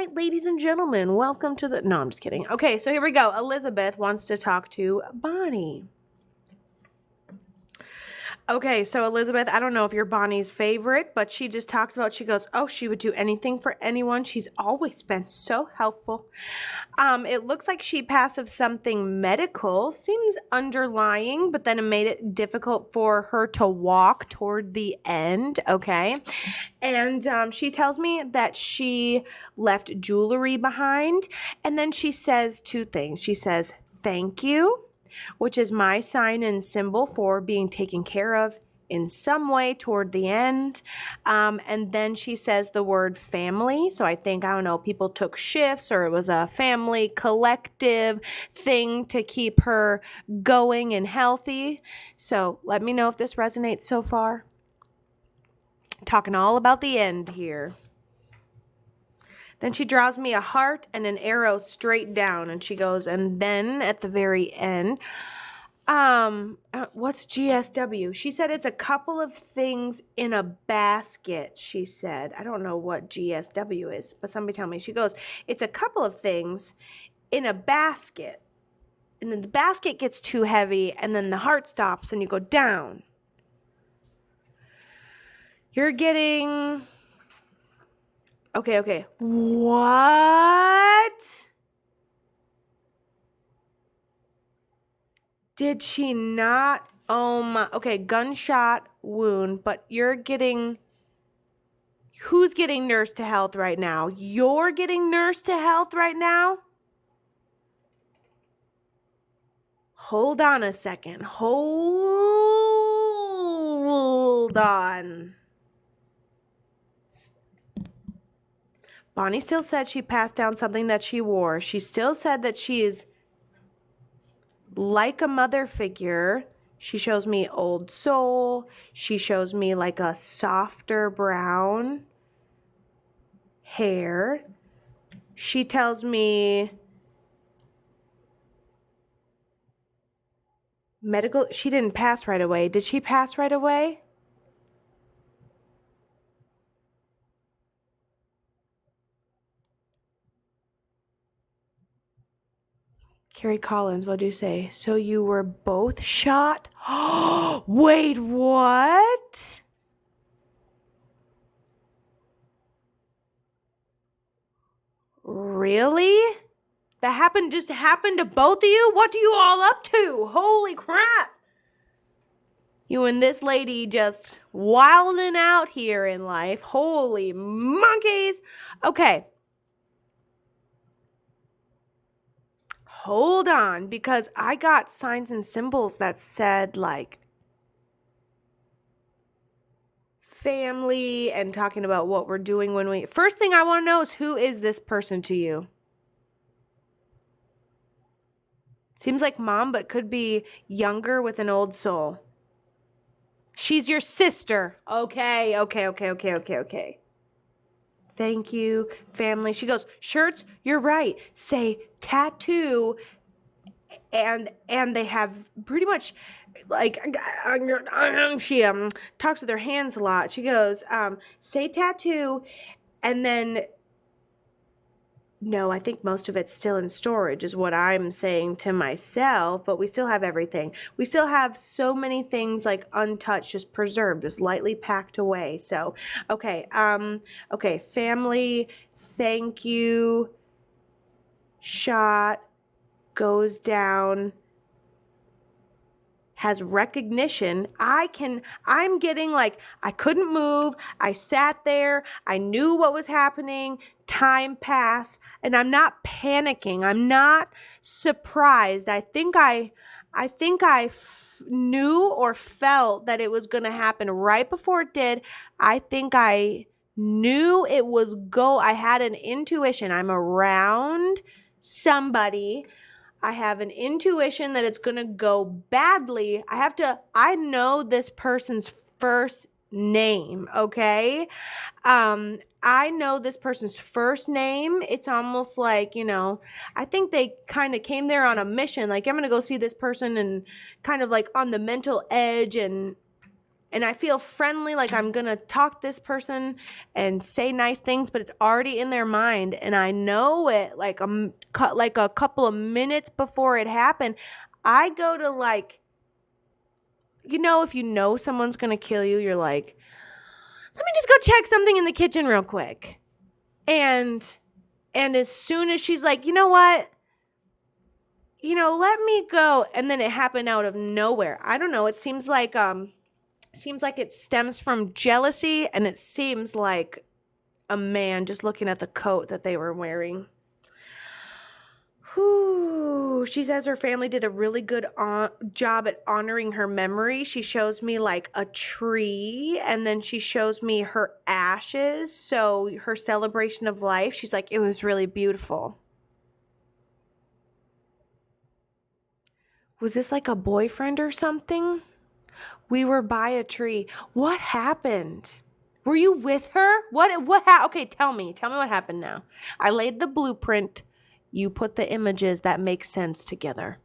right, ladies and gentlemen, welcome to the... No, I'm just kidding. Okay, so here we go. Elizabeth wants to talk to Bonnie. Okay, so Elizabeth, I don't know if you're Bonnie's favorite, but she just talks about, she goes, oh, she would do anything for anyone. She's always been so helpful. It looks like she passed of something medical, seems underlying, but then it made it difficult for her to walk toward the end, okay? And she tells me that she left jewelry behind, and then she says two things. She says, thank you, which is my sign and symbol for being taken care of in some way toward the end. And then she says the word family. So I think, I don't know, people took shifts or it was a family collective thing to keep her going and healthy. So let me know if this resonates so far. Talking all about the end here. Then she draws me a heart and an arrow straight down, and she goes, and then at the very end, what's GSW? She said it's a couple of things in a basket, she said. I don't know what GSW is, but somebody tell me. She goes, it's a couple of things in a basket. And then the basket gets too heavy, and then the heart stops, and you go down. You're getting... Okay. What? Did she not? Oh my. Okay, gunshot wound, but you're getting... Who's getting nursed to health right now? You're getting nursed to health right now? Hold on a second. Hold on. Bonnie still said she passed down something that she wore. She still said that she is like a mother figure. She shows me old soul. She shows me like a softer brown hair. She tells me medical. She didn't pass right away. Did she pass right away? Carrie Collins, what'd you say? So you were both shot? Wait, what? Really? That just happened to both of you? What are you all up to? Holy crap. You and this lady just wilding out here in life. Holy monkeys. Okay. Hold on, because I got signs and symbols that said like family and talking about what we're doing when we... First thing I want to know is, who is this person to you? Seems like mom, but could be younger with an old soul. She's your sister. Okay. Thank you, family. She goes, shirts, you're right. Say tattoo. And they have pretty much like, she talks with her hands a lot. She goes, say tattoo. And then, no, I think most of it's still in storage is what I'm saying to myself, but we still have everything. We still have so many things like untouched, just preserved, just lightly packed away. So, okay, family, thank you, shot, goes down, has recognition. I'm getting like, I couldn't move. I sat there. I knew what was happening. Time passed, and I'm not panicking. I'm not surprised. I think I knew or felt that it was going to happen right before it did. I think I knew it was I had an intuition. I'm around somebody. I have an intuition that it's going to go badly. I know this person's first name, okay? I know this person's first name. It's almost like, I think they kind of came there on a mission. Like, I'm going to go see this person and kind of like on the mental edge and and I feel friendly, like I'm going to talk to this person and say nice things, but it's already in their mind, and I know it like a couple of minutes before it happened. I go to like, if you know someone's going to kill you, you're like, let me just go check something in the kitchen real quick. And as soon as she's like, you know what? Let me go. And then it happened out of nowhere. I don't know. It seems like it stems from jealousy, and it seems like a man just looking at the coat that they were wearing. Whew. She says her family did a really good job at honoring her memory. She shows me like a tree, and then she shows me her ashes. So her celebration of life, she's like, it was really beautiful. Was this like a boyfriend or something? We were by a tree. What happened? Were you with her? Okay, tell me what happened now. I laid the blueprint. You put the images that make sense together.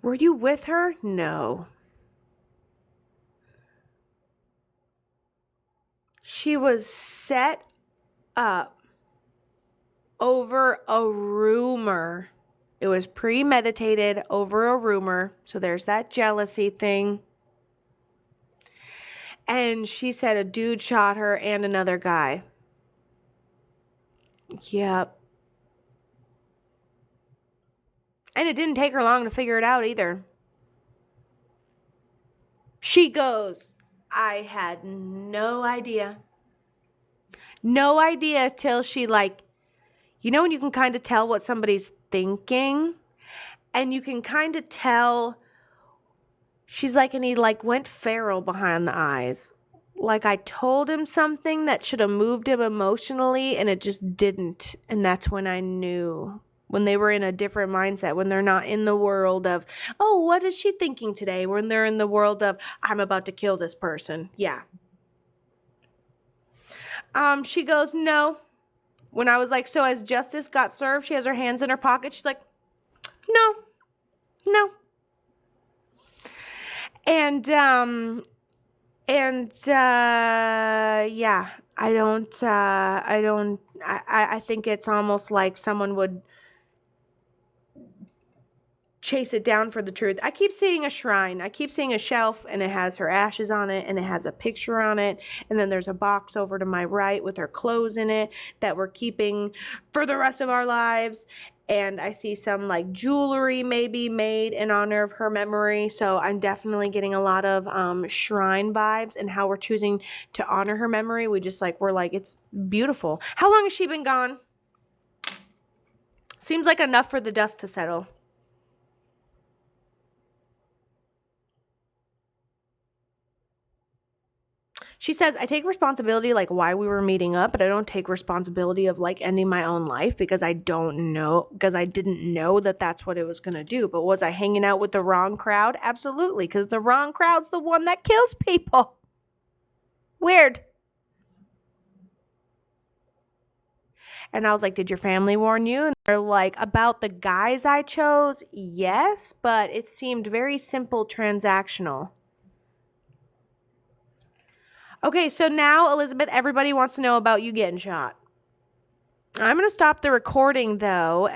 Were you with her? No. She was set up over a rumor. It was premeditated over a rumor. So there's that jealousy thing. And she said a dude shot her and another guy. Yep. And it didn't take her long to figure it out either. She goes, I had no idea. No idea till she when you can kind of tell what somebody's thinking, and you can kind of tell, she's like, and he went feral behind the eyes. Like I told him something that should have moved him emotionally, and it just didn't. And that's when I knew. When they were in a different mindset, when they're not in the world of, oh, what is she thinking today? When they're in the world of, I'm about to kill this person. Yeah. She goes, no. When I was like, so has justice got served? She has her hands in her pocket. She's like, no. And yeah, I think it's almost like someone would chase it down for the truth. I keep seeing a shrine. I keep seeing a shelf, and it has her ashes on it, and it has a picture on it. And then there's a box over to my right with her clothes in it that we're keeping for the rest of our lives. And I see some jewelry maybe made in honor of her memory. So I'm definitely getting a lot of shrine vibes, and how we're choosing to honor her memory. We're like, it's beautiful. How long has she been gone? Seems like enough for the dust to settle. She says, I take responsibility why we were meeting up, but I don't take responsibility of ending my own life because I didn't know that that's what it was going to do. But was I hanging out with the wrong crowd? Absolutely, because the wrong crowd's the one that kills people. Weird. And I was like, did your family warn you? And they're like, about the guys I chose? Yes, but it seemed very simple, transactional. Okay, so now, Elizabeth, everybody wants to know about you getting shot. I'm going to stop the recording, though, and